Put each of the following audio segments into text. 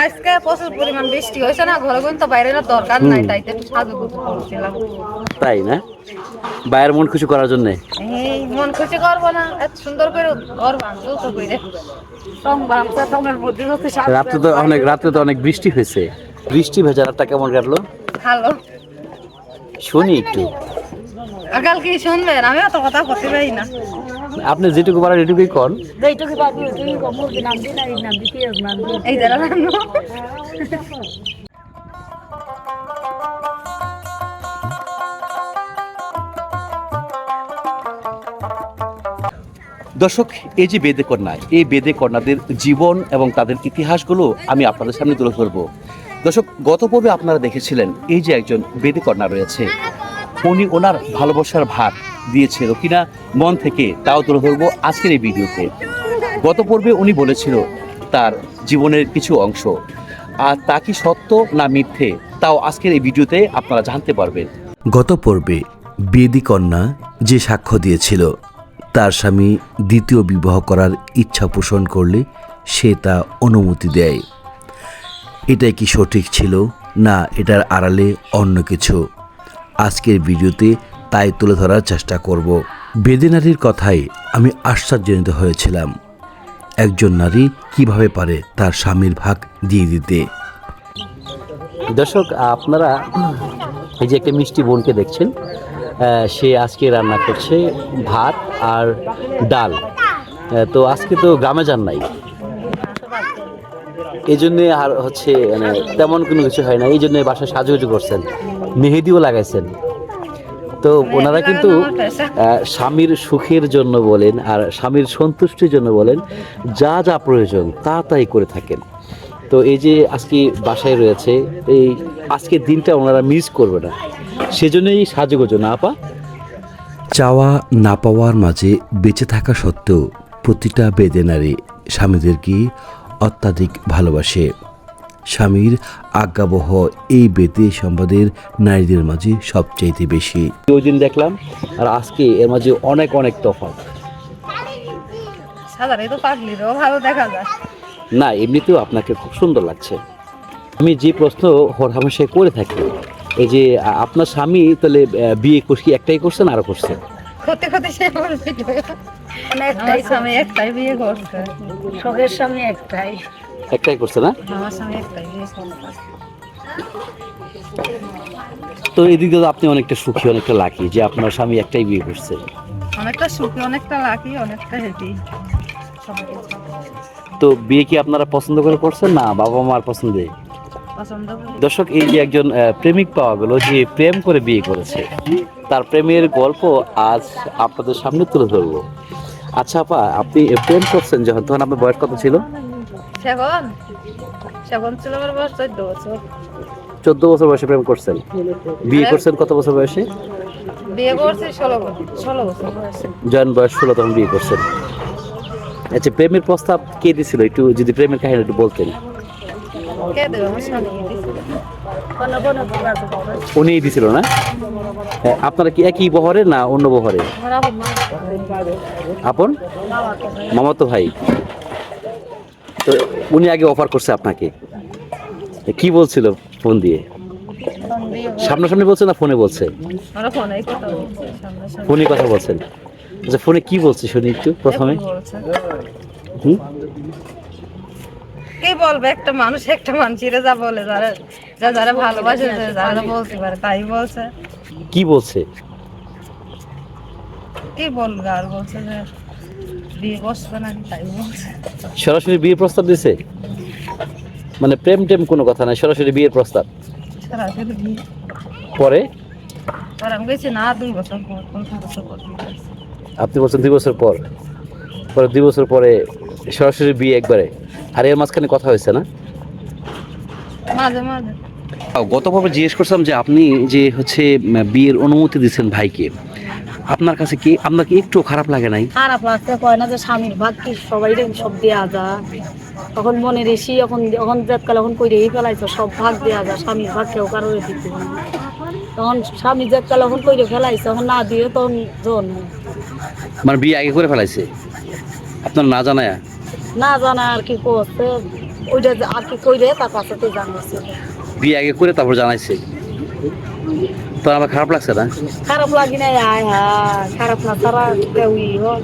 আজকে প্রচুর পরিমাণ বৃষ্টি হয়েছে না, ঘরে কিন্তু বাইরে না দরকার নাই, তাই তো একটু সাজুগুজু করছিলাম। তাই না? ভাইয়ের মন খুশি করার জন্য। এই মন খুশি করবো না, এত সুন্দর করে ঘর ভাঙতো তো করে রং বাংলা রঙের মধ্যে হচ্ছে রাত্রে তো অনেক বৃষ্টি হয়েছে। বৃষ্টি ভেজা রাতটা কেমন কাটলো ভালো। শুনি একটু। আগাল কি শুনবেন, আমি অত কথা করতে পারি না। আপনি যেটুকু পারেন এটুকুই কর। এই যারা দর্শক, এই যে বেদে কন্যা, এই বেদে কন্যাদের জীবন এবং তাদের ইতিহাসগুলো আমি আপনাদের সামনে তুলে ধরবো। দর্শক, গত পর্বে আপনারা দেখেছিলেন এই যে একজন বেদে কন্যা রয়েছে, উনি ওনার ভালোবাসার ভার দিয়েছিল কিনা মন থেকে, তাও তুলে ধরবো আজকের এই ভিডিওতে। গত পর্বে উনি বলেছিল তার জীবনের কিছু অংশ, আর তা কি সত্য না মিথ্যে, তাও আজকের এই ভিডিওতে আপনারা জানতে পারবেন। গত পর্বে বেদী কন্যা যে সাক্ষ্য দিয়েছিল তার স্বামী দ্বিতীয় বিবাহ করার ইচ্ছা পোষণ করলে সে তা অনুমতি দেয়। এটাই কি সঠিক ছিল না এটার আড়ালে অন্য কিছু, আজকের ভিডিওতে তাই তুলে ধরার চেষ্টা করব। বেদে নারীর কথায় আমি আশ্চর্যান্বিত হয়েছিলাম। একজন নারী কিভাবে পারে তার স্বামীর ভাগ দিয়ে দিতে। দর্শক, আপনারা এই যে একটা মিষ্টি বোনকে দেখছেন, সে আজকে রান্না করছে ভাত আর ডাল। তো আজকে তো গ্রামে যান নাই, এই জন্যে আর হচ্ছে মানে তেমন কোনো কিছু হয় না, এই জন্য বাসায় সাজুগুজু করছেন, মেহেদিও লাগাইছেন। তো ওনারা কিন্তু স্বামীর সুখের জন্য বলেন আর স্বামীর সন্তুষ্টির জন্য বলেন, যা যা প্রয়োজন তা তাই করে থাকেন। তো এই যে আজকে বাসায় রয়েছে, এই আজকের দিনটা ওনারা মিস করবে না, সেজন্যই সাজুগুজু। না আপা? চাওয়া না পাওয়ার মাঝে বেঁচে থাকা সত্ত্বেও প্রতিটা বেদে নারী স্বামীদেরকে অত্যাধিক ভালোবাসে। স্বামীর আজ্ঞাবহ এই বেদে সম্বাদের নারীদের মাঝে সবচাইতে বেশি। ওই দিন দেখলাম আর আজকে এর মাঝে অনেক অনেক তফাৎ। সাধারণত তো পাগলিরও ভালো দেখা যায় না, এমনিতেও আপনাকে খুব সুন্দর লাগছে। আমি যে প্রশ্ন হরহামেশাই করে থাকি, এই যে আপনার স্বামী তাহলে বিয়ে করছি একটাই করছেন আরো করছেন? করতে করতে সে একটাই স্বামী, একটাই বিয়ে করছে। শখের স্বামী একটাই, একটাই করছে না? আমার স্বামী একটাই বিয়ে করছে। তো এদিকে তো আপনি অনেকটা সুখী, অনেকটা লাকি যে আপনার স্বামী একটাই বিয়ে করছে। অনেকটা সুখী, অনেকটা লাকি, অনেকটা হ্যাপি। তো বিয়ে কি আপনারা পছন্দ করে করছেন না বাবা মার পছন্দে? পছন্দ করি। দর্শক, এই যে একজন প্রেমিক পাওয়া গেল যে প্রেম করে বিয়ে করেছে, তার প্রেমের গল্প আজ আপনাদের সামনে তুলে ধরবো। আচ্ছা আপা, আপনি প্রেম করছেন যখন, তখন আপনার বয়স কত ছিল? সেখন সেখন ছিল আমার বয়স 14 বছর। 14 বছর বয়সে প্রেম করছেন। বিয়ে করছেন কত বছর বয়সে? বিয়ে করছি 16 বছর বয়সে। যখন বয়স 16 তখন বিয়ে করছেন। আচ্ছা, প্রেমের প্রস্তাব কে দিছিল, একটু যদি প্রেমের কাহিনী একটু বলতেন। কে দেবে? আমার স্বামী দিয়েছিল। উনিই দিছিল না? আপনারা কি একই বহরে না অন্য বহরে? আমার আপন মা, আপন মামাতো ভাই। তো উনি আগে অফার করছে আপনাকে, কি বলছিল ফোন দিয়ে? ফোন দিয়ে সামনাসামনি বলছে না ফোনে বলছে? আমরা ফোনেই কথা বলছি, সামনাসামনি। ফোনে কথা বলছেন। আচ্ছা, ফোনে কি বলছে শুনি একটু প্রথমে। এখন বলছে। হুম কি বলবে, একটা মানুষ একটা মানুষের যা বলে, যারা ভালোবাসে, যারা বলতে পারে তাই বলছে। কি বলছে? কি বলবে আর, বলছে যে বিয়ে বসবে না, তাই বলছে। সরাসরি বিয়ের প্রস্তাব দিছে? মানে প্রেম টেম কোনো কথা নাই, সরাসরি বিয়ের প্রস্তাব। সরাসরি বিয়ে। পরে আর আমি গেছি না 2 বছর পর, 15 বছর পর বিয়ে করছি। আপনি বলছেন 2 বছর পর, পরে 2 বছর পরে সরাসরি বিয়ে একবারে। আর এর মাঝখানে কথা হয়েছে না? মাঝে মাঝে। গত পর্বে জিজ্ঞেস করছিলাম যে আপনি যে হচ্ছে বিয়ের অনুমতি দিচ্ছেন ভাইকে, আপনার কাছে কি, আপনার কি একটু খারাপ লাগে নাই? খারাপ লাগতে কয় না যে স্বামীর ভাগ কি সবাই সব দেওয়া যায়, তখন মনে রেশি এখন এখন যেতকাল এখন কই রেই ফেলাইছো, সব ভাগ দেওয়া যায়, স্বামীর ভাগ কেউ কারোর দিতে হয় না। তখন স্বামী যেতকাল এখন কইরে ফেলাইছে, তখন না দিয়ে তখন জন মানে বিয়ে আগে করে ফেলাইছে আপনার না জানায়? না জানা আর কি করছে, ওইটা আর কি কইরে তার পাশে জানাইছে। বিয়ে আগে করে তারপর জানাইছে, তো আমার খারাপ লাগছে না? খারাপ লাগি না, আয় হ্যাঁ খারাপ না তারা কেউই হোক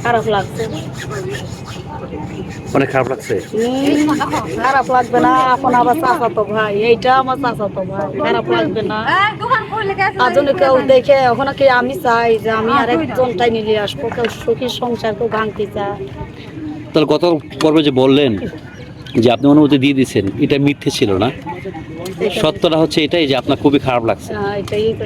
খারাপ লাগছে। অনেক খারাপ লাগছে। খারাপ লাগবে না, এখন আবার চাচাতো ভাই, এইটা আমার চাচাতো ভাই, খারাপ লাগবে না। আজনে কেউ দেখে ওখানে কি আমি চাই যে আমি আরেকজনটাই নিয়ে আসবো, কেউ সুখী সংসার কেউ ভাঙতে চায়। তাহলে গত পর্বে যে বললেন যে আপনি অনুমতি দিয়ে দিয়েছেন, এটা মিথ্যে ছিল না? সত্যটা হচ্ছে এটাই যে আপনার খুবই খারাপ লাগছে। এটাই তো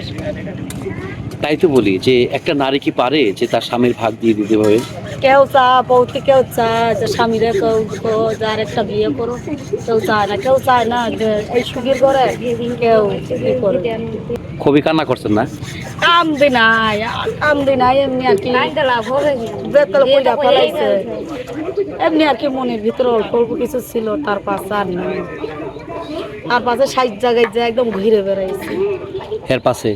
তাই তো বলি যে একটা নারী কি পারে যে তার স্বামীর ভাগ দিয়ে দিতে হবে? কেউ চায় বউতে, কেউ চায় যে স্বামীরা কেউ যে আরেকটা বিয়ে করো, কেউ চায় না, কেউ চায় না যে এই সুখীর করে কেউ ই করে। খুবই কান্না করছেন না? কামদি নাই এমনি আর কি বেতল কইরা ফেলাইছে, এমনি আর কি মনের ভিতরে অল্প অল্প কিছু ছিল, তার পাশে আর নাই। তার পাশে 60 জায়গায় যে একদম ঘুরে বেড়াইছে। এর পাশে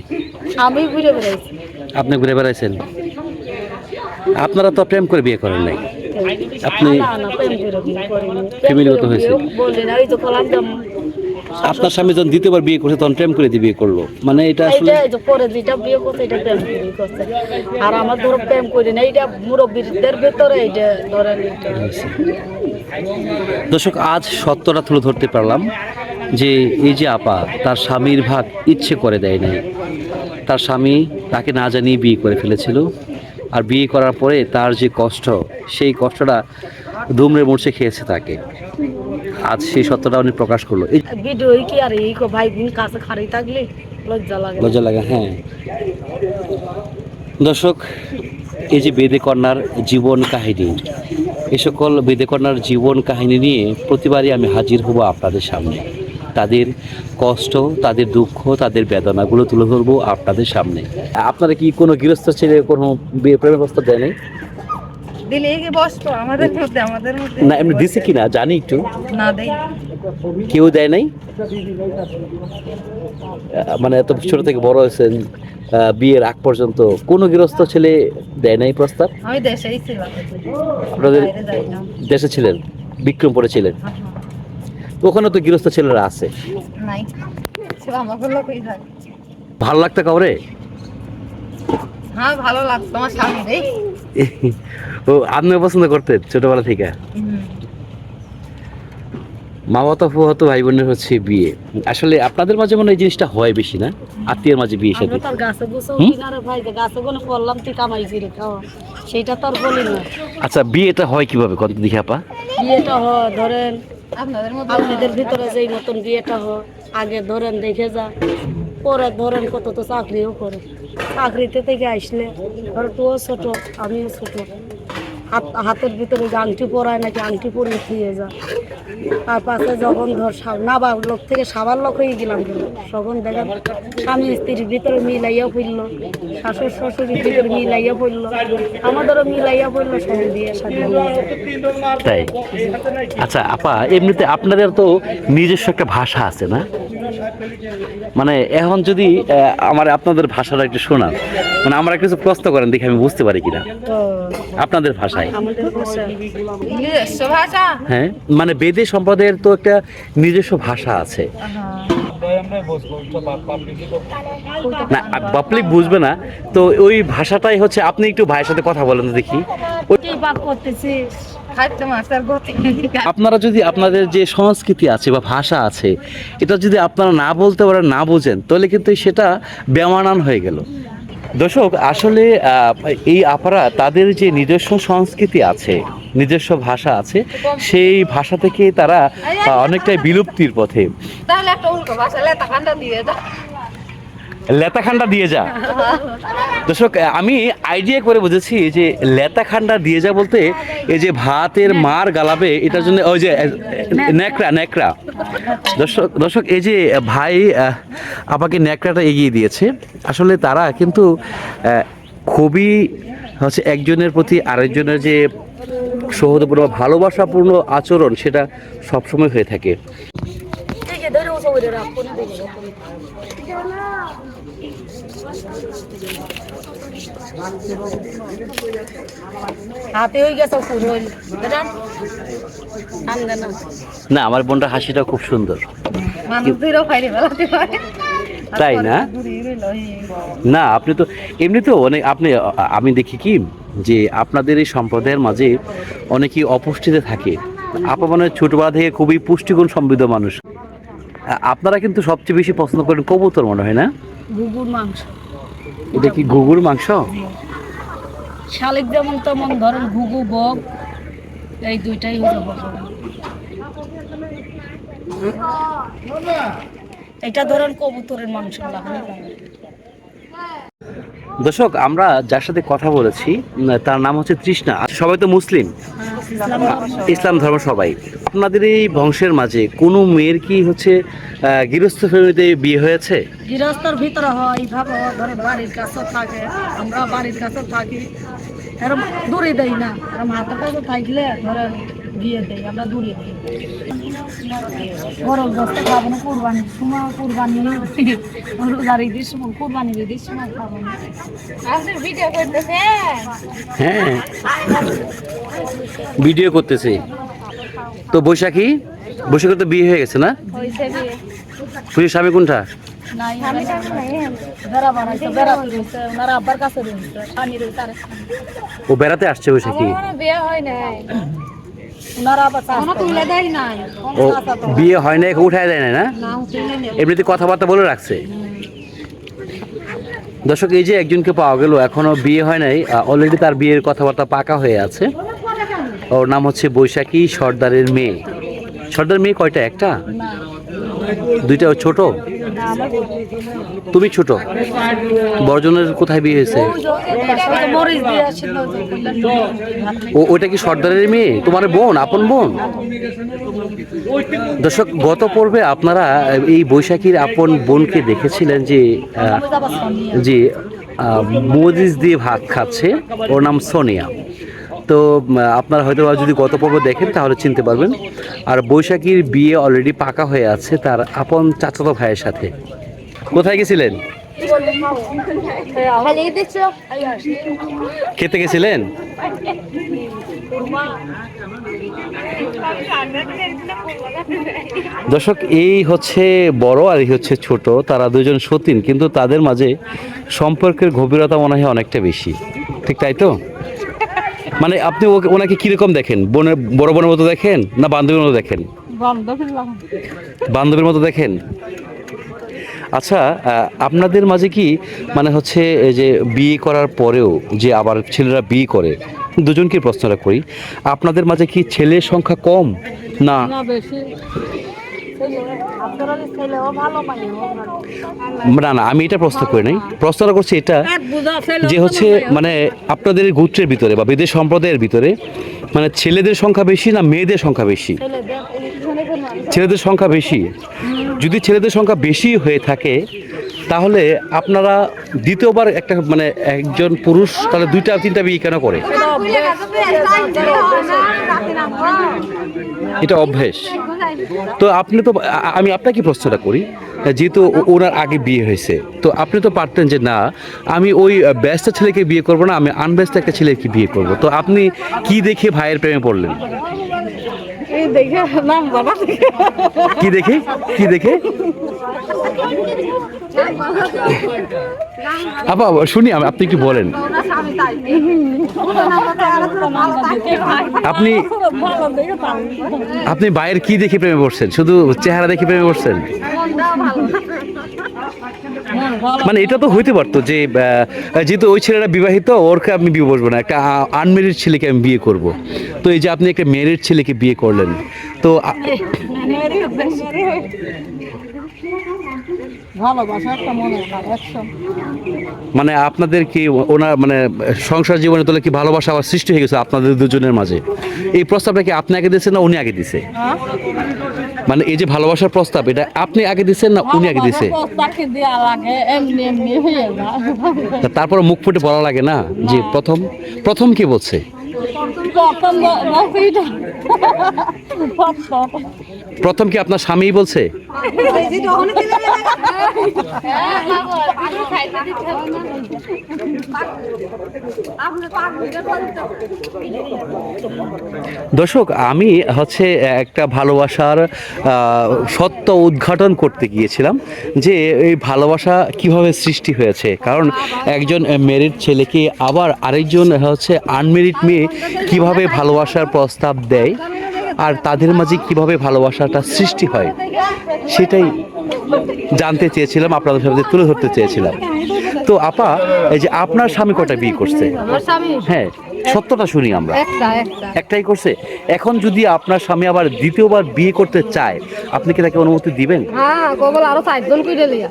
আমি ঘুরে বেড়াইছি। আপনি ঘুরে বেড়াইছেন? আপনারা তো প্রেম করে বিয়ে করেন নাই, আপনি না প্রেম করে বিয়ে করিনি। ফ্যামিলিগত হয়েছে। বললেন ওই তো কলাম আপনার স্বামী যখন দ্বিতীয়বার বিয়ে করছে তখন প্রেম করে দিয়ে বিয়ে করলো, মানে এটা আসলে এইটা যে পরে যেটা বিয়ে করছে এটা প্রেম করে করছে। আর আমার ধরো প্রেম করি না, এইটা মুরব্বীদের ভেতরে এইটা ধরেন এইটা। দর্শক, আজ সত্যটা তুলে ধরতে পারলাম যে এই যে আপা তার স্বামীর ভাগ ইচ্ছে করে দেয় নাই, তার স্বামী তাকে না জানিয়ে বিয়ে করে ফেলেছিল। আর বিয়ে করার পরে তার যে কষ্ট, সেই কষ্টটা দুমড়ে মুড়ছে খেয়েছে তাকে। আজ সেই সত্যটা উনি প্রকাশ করলো। এই ভিডিও কি আর এই ভাই বোন কাছে খাড়ি থাকলে লজ্জা লাগে। লজ্জা লাগে, হ্যাঁ। দর্শক, এই যে বেদে কন্যার জীবন কাহিনী, এই সকল বেদে কন্যার জীবন কাহিনী নিয়ে প্রতিবারই আমি হাজির হব আপনাদের সামনে। তাদের কষ্ট, তাদের দুঃখ, তাদের বেদনাগুলো তুলে ধরবো আপনাদের সামনে। আপনারা কি কোনো গৃহস্থ ছেলে কোনো প্রেমের প্রস্তাব দেয় নাই? দিলে কি বসতো আমাদের মধ্যে না, এমনি দিছে কিনা জানি একটু। না দেই, কেউ দেয় নাই? মানে এত ছোট থেকে বড় হয়েছেন, বিয়ের আগ পর্যন্ত কোনো গৃহস্থ ছেলে দেয় নাই প্রস্তাব? আমি দেশেই ছিলাম, আপনাদের বাইরে যাই না। দেশে ছিলেন, বিক্রমপুরে ছিলেন, তো ওখানে তো গৃহস্থ ছেলেরা আছে। নাই, ছিল আমাকে লোকই থাকে। ভালো লাগতো কাউরে? হ্যাঁ ভালো লাগতো আমার স্বামী রে। ও আপনিও পছন্দ করতেন ছোটবেলা থেকে? মা বাবা হতো ভাই বোনের হচ্ছে বিয়ে। আসলে আপনাদের মাঝে মনে হয় এই জিনিসটা হয় বেশি না, আত্মীয়ের মাঝে বিয়ে সাথে। তার গাছে বসে কিনারে ভাই গাছে কোনো করলাম তুই কামাই করে খাওয়া, সেটা তো আর বলি না। আচ্ছা, বিয়েটা হয় কিভাবে কত দেখি আপা? বিয়েটা হয় ধরেন আপনাদের মধ্যে আপনাদের ভিতরে যেই মতন বিয়েটা হয় আগে ধরেন দেখে যা, পরে ধরেন কত তো চাকরিও করে, চাকরিতে থেকে আসলে ধর তুইও ছোট আমিও ছোট, হাতের ভিতরে যে আংটি পরায় নাকি আংটি পরিয়ে খেয়ে যা। তার পাশে যখন ধর নাবার লোক থেকে সাবার লোক হয়ে গেলাম, তখন দেখেন স্বামী স্ত্রীর ভিতরে মিলাইয়া পড়লো, শাশুড় শ্বশুরের ভিতরে মিলাইয়া পড়লো, আমাদেরও মিলাইয়া পড়লো, সবাই দিয়ে সাথে। তাই? আচ্ছা আপা, এমনিতে আপনাদের তো নিজস্ব একটা ভাষা আছে না? মানে এখন যদি আমার আপনাদের ভাষাটা একটু শোনান, মানে আমরা কিছু প্রশ্ন করেন দেখি আমি বুঝতে পারি কিনা তো আপনাদের ভাষায়। আমাদের ভাষা নিজস্ব ভাষা। হ্যাঁ, মানে বেদে সম্প্রদায়ের তো একটা নিজস্ব ভাষা আছে না, পাবলিক বুঝবে না, তো ওই ভাষাটাই হচ্ছে। আপনি একটু ভাইয়ের সাথে কথা বলেন তো দেখি। কি বাদ করতেছিস? খাইতে মাছের গতি। আপনারা যদি আপনাদের যে সংস্কৃতি আছে বা ভাষা আছে, এটা যদি আপনারা না বলতে পারেন, না বোঝেন, তাহলে কিন্তু সেটা বেমানান হয়ে গেল। দর্শক, আসলে এই আপারা তাদের যে নিজস্ব সংস্কৃতি আছে, নিজস্ব ভাষা আছে, সেই ভাষা থেকে তারা অনেকটাই বিলুপ্তির পথে। তাহলে একটা উল্টো ভাষা লেতা খান্ডা দিয়ে দাও। লেতাখান্ডা দিয়ে যা। দর্শক, আমি আইডিয়া করে বুঝেছি যে লেতাখান্ডা দিয়ে যা বলতে এই যে ভাতের মার গালাবে, এটার জন্য ওই যে ন্যাকড়া। দর্শক, এই যে ভাই আমাকে ন্যাকড়াটা এগিয়ে দিয়েছে। আসলে তারা কিন্তু খুবই হচ্ছে একজনের প্রতি আরেকজনের যে সৌহার্দ্যপূর্ণ ভালোবাসাপূর্ণ আচরণ, সেটা সবসময় হয়ে থাকে। হাতে হয়ে গেছে পুরো এটা আনবে না না, আমার বোনটার হাসিটা খুব সুন্দর। মানুষদেরও ফাইলে বেলাতে পারে। তাই না? না, আপনি তো এমনিতেও অনেক আমি দেখি কি যে আপনাদের এই সম্প্রদায়ের মাঝে অনেকেই অপুষ্টিতে থাকে। আপা মানে ছোটবেলা থেকে খুবই পুষ্টিগুণ সমৃদ্ধ মানুষ। আপনারা কিন্তু সবচেয়ে বেশি পছন্দ করেন কবুতর মনে হয় না? ঘুঘুর মাংস এটা কি ঘুঘুর মাংস? শালিক যেমন তেমন ধরেন ঘুঘু বক এই দুইটাই হয়ে যাবে। এটা ধরেন কবুতরের মাংস লাগানো দর্শক, আমরা যার সাথে কথা বলেছি তার নাম হচ্ছে তৃষ্ণা। সবাই তো মুসলিম, ইসলাম ধর্ম সবাই। আপনাদের এই বংশের মাঝে কোনো মেয়ের কি হচ্ছে গৃহস্থ ফ্যামিলিতে বিয়ে হয়েছে? গৃহস্থর ভিতরে হয় ভাবে ধরেন বাড়ির কাছে থাকে, আমরা বাড়ির কাছে থাকি, এরকম দূরে দেই না, এরকম হাতের কাছে থাকলে ধরেন দিয়ে দেই, আমরা দূরে দিই। গরম গোস্ত খাবো না কুরবানির সময়, কুরবানি ঈদের সময়, কুরবানির ঈদের সময় খাবো না। হ্যাঁ, ভিডিও করতেছি তো। বৈশাখী তো বিয়ে হয়ে গেছে না? খুশির স্বামী কোনটা? নাই বেড়া বানাইছে, বেড়াতে রয়েছে, ওনারা আব্বার কাছে রয়েছে, স্বামী রয়েছে। ও বেড়াতে আসছে বৈশাখী? বিয়ে হয় নাই, ওনারা আবার তুলে দেয় নাই। ও বিয়ে হয় না, উঠায় দেয় না? এমনিতে কথাবার্তা বলে রাখছে। দর্শক, এই যে একজনকে পাওয়া গেল, এখনো বিয়ে হয় নাই, অলরেডি তার বিয়ের কথাবার্তা পাকা হয়ে আছে। ওর নাম হচ্ছে বৈশাখী সর্দারের মেয়ে। সর্দার মেয়ে কয়টা? একটা, দুইটা? ছোট? তুমি ছোট? বড়জনের কোথায় বিয়ে হয়েছে? ওইটা কি সর্দারের মেয়ে? তোমার বোন, আপন বোন? দর্শক, গত পর্বে আপনারা এই বৈশাখীর আপন বোনকে দেখেছিলেন যে মরিচ দিয়ে ভাত খাচ্ছে। ওর নাম সোনিয়া। তো আপনারা হয়তো যদি গত পর্ব দেখেন তাহলে চিনতে পারবেন। আর বৈশাখীর বিয়ে অলরেডি পাকা হয়ে আছে তার আপন চাচাতো ভাইয়ের সাথে। কোথায় গেছিলেন? খেতে গেছিলেন? দর্শক, এই হচ্ছে বড় আর এই হচ্ছে ছোট। তারা দুজন সতীন, কিন্তু তাদের মাঝে সম্পর্কের গভীরতা মনে হয় অনেকটা বেশি। ঠিক তাই তো? মানে আপনি ওনাকে কিরকম দেখেন? বড় বোনের মতো দেখেন না বান্ধবীর মতো দেখেন? বান্ধবীর মতো দেখেন। আচ্ছা, আপনাদের মাঝে কি মানে হচ্ছে যে বিয়ে করার পরেও যে আবার ছেলেরা বিয়ে করে, দুজনকে প্রশ্নটা করি, আপনাদের মাঝে কি ছেলের সংখ্যা কম না বেশি? না, আমি এটা প্রশ্ন করি নাই। প্রশ্নটা করছি এটা যে হচ্ছে মানে আপনাদের গোত্রের ভিতরে বা বিদেশ সম্প্রদায়ের ভিতরে মানে ছেলেদের সংখ্যা বেশি না মেয়েদের সংখ্যা বেশি? ছেলেদের সংখ্যা বেশি। যদি ছেলেদের সংখ্যা বেশি হয়ে থাকে তাহলে আপনারা দ্বিতীয়বার একটা মানে একজন পুরুষ তাহলে 2-3টা বিয়ে কেন করে? এটা অভ্যেস। তো আপনি তো, আমি আপনাকে প্রশ্নটা করি, যেহেতু ওনার আগে বিয়ে হয়েছে, তো আপনি তো পারতেন যে না আমি ওই ব্যস্ত ছেলেকে বিয়ে করব না, আমি আনব্যস্ত একটা ছেলেকে বিয়ে করব। তো আপনি কি দেখে ভাইয়ের প্রেমে পড়লেন? কি দেখে? কি দেখে? আপা শুনি, আপনি একটু বলেন। আপনি ভাইয়ের কি দেখে প্রেমে পড়ছেন? শুধু চেহারা দেখে প্রেমে পড়ছেন? মানে এটা তো হইতে পারতো যে যেহেতু ওই ছেলেটা বিবাহিত, ওরকে আমি বিয়ে বসবো না, একটা আনমেরিড ছেলেকে আমি বিয়ে করব। তো এই যে আপনি একটা ম্যারিড ছেলেকে বিয়ে করলেন, তো মানে আপনাদের কি ওনার মানে সংসার জীবনে তোলে কি ভালোবাসা আবার সৃষ্টি হয়ে গেছে আপনাদের দুজনের মাঝে? এই প্রস্তাবটা কি আপনি আগে দিয়েছেন না উনি আগে দিছে? মানে এই যে ভালোবাসার প্রস্তাব, এটা আপনি আগে দিয়েছেন না উনি আগে দিছে? তারপর মুখ ফুটে বলা লাগে না যে প্রথম কি বলছে? প্রথম কি আপনার স্বামী বলছে? দর্শক, আমি হচ্ছে একটা ভালোবাসার সত্য উদ্ঘাটন করতে গিয়েছিলাম যে এই ভালোবাসা কিভাবে সৃষ্টি হয়েছে। কারণ একজন ম্যারিড ছেলেকে আবার আরেকজন হচ্ছে আনমেরিড মেয়ে কিভাবে ভালোবাসার প্রস্তাব দেয় আর তাদের মাঝে কিভাবে ভালোবাসাটা সৃষ্টি হয় সেটাই জানতে চেয়েছিলাম, আপনাদের সাথে তুলে ধরতে চেয়েছিলাম। তো আপা, এই যে আপনার স্বামী কয়টা বিয়ে করছে? আমার স্বামী হ্যাঁ, সত্যটা শুনি আমরা। একটা একটাই করছে। এখন যদি আপনার স্বামী আবার দ্বিতীয়বার বিয়ে করতে চায়, আপনি কি তাকে অনুমতি দিবেন? হ্যাঁ, গোবল আরো 4 জন কইরে লিয়া।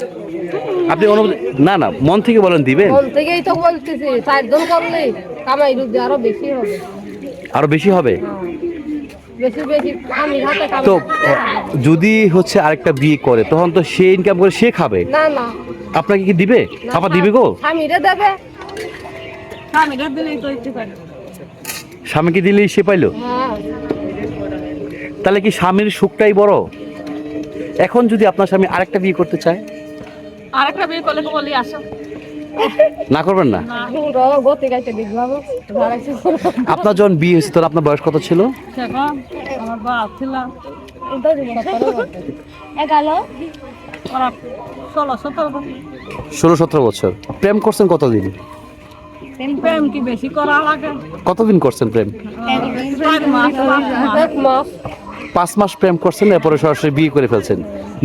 আপনি অনুমতি না না মন থেকে বলেন দিবেন? মন থেকেই তো বলতেছি, 4 জন করলে কামাই রুজি আরো বেশি হবে। আরো বেশি হবে? বেশি বেশি আমি হাতে কামাই। তো যদি হচ্ছে আরেকটা বিয়ে করে তখন তো সে ইনকাম করে সে খাবে, না না, আপনাকে কি দিবে? আপা দিবে গো? স্বামীরে দেবে। স্বামীরা দিলেই তো ইচ্ছে করে। স্বামীকে দিলেই সে পাইলো? হ্যাঁ, তাহলে কি স্বামীর সুখটাই বড়? এখন যদি আপনার স্বামী আরেকটা বিয়ে করতে চায়? আরেকটা বিয়ে করলে বলি আসো। না করবেন না? গতি গাইতে দেখবো। আপনার যখন বিয়ে হয়েছে তখন আপনার বয়স কত ছিল? সেখন আমার বাপ ছিল 16-17 বছর। প্রেম করছেন কতদিন? প্রেম কি বেশি করা লাগে? কতদিন করছেন প্রেম? 4 মাস। 1 মাস। 5 মাস প্রেম করছেন, এরপরে সরাসরি বিয়ে করে ফেলছেন।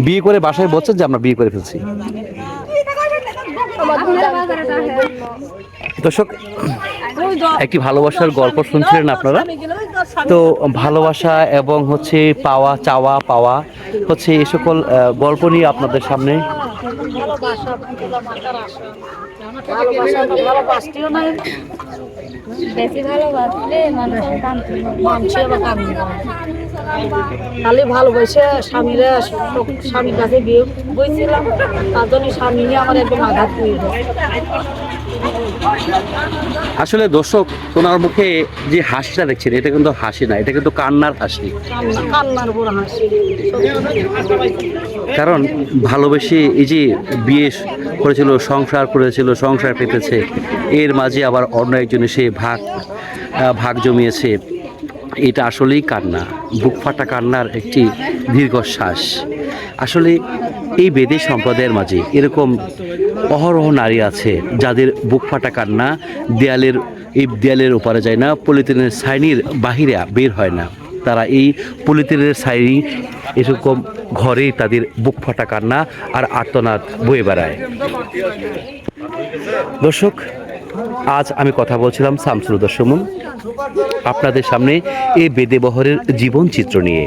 বিয়ে করে বাসায় বলছেন যে আমরা বিয়ে করে ফেলছি। দর্শক, একটি ভালোবাসার গল্প শুনছিলেন আপনারা। তো ভালোবাসা এবং হচ্ছে পাওয়া চাওয়া পাওয়া হচ্ছে এই সকল গল্প নিয়ে আপনাদের সামনে ভালোবাসা মাতার আশা। ভালোবাসা তো ভালোবাসতেও নাই। বেশি ভালোবাসলে মানুষের মানুষের আবার কাম নেই। খালি ভালোবাসে স্বামীর কাছে বিয়ে বইছিলাম, তার জন্য স্বামী আমার একদম আঘাত করে দেয়। আসলে দর্শক, ওনার মুখে যে হাসিটা দেখছেন এটা কিন্তু হাসি না, এটা কিন্তু কান্নার হাসি। কান্নার উপর হাসি। কারণ ভালোবেসে এই যে বিয়ে করেছিল, সংসার করেছিল, সংসার পেতেছে, এর মাঝে আবার অন্য একজন এসে ভাগ জমিয়েছে। এটা আসলেই কান্না, বুক ফাটা কান্নার একটি দীর্ঘশ্বাস। আসলে এই বেদে সম্প্রদায়ের মাঝে এরকম অহরহ নারী আছে যাদের বুক ফাটা কান্না দেয়ালের ওপারে যায় না, পলিথিনের ছাইনির বাহিরে বের হয় না। তারা এই পলিথিনের ছাইনি এরকম ঘরেই তাদের বুক ফাটা কান্না আর আর্তনাদ বয়ে বেড়ায়। দর্শক, আজ আমি কথা বলছিলাম শামসুল হুদা সুমন আপনাদের সামনে এই বেদে বহরের জীবন চিত্র নিয়ে।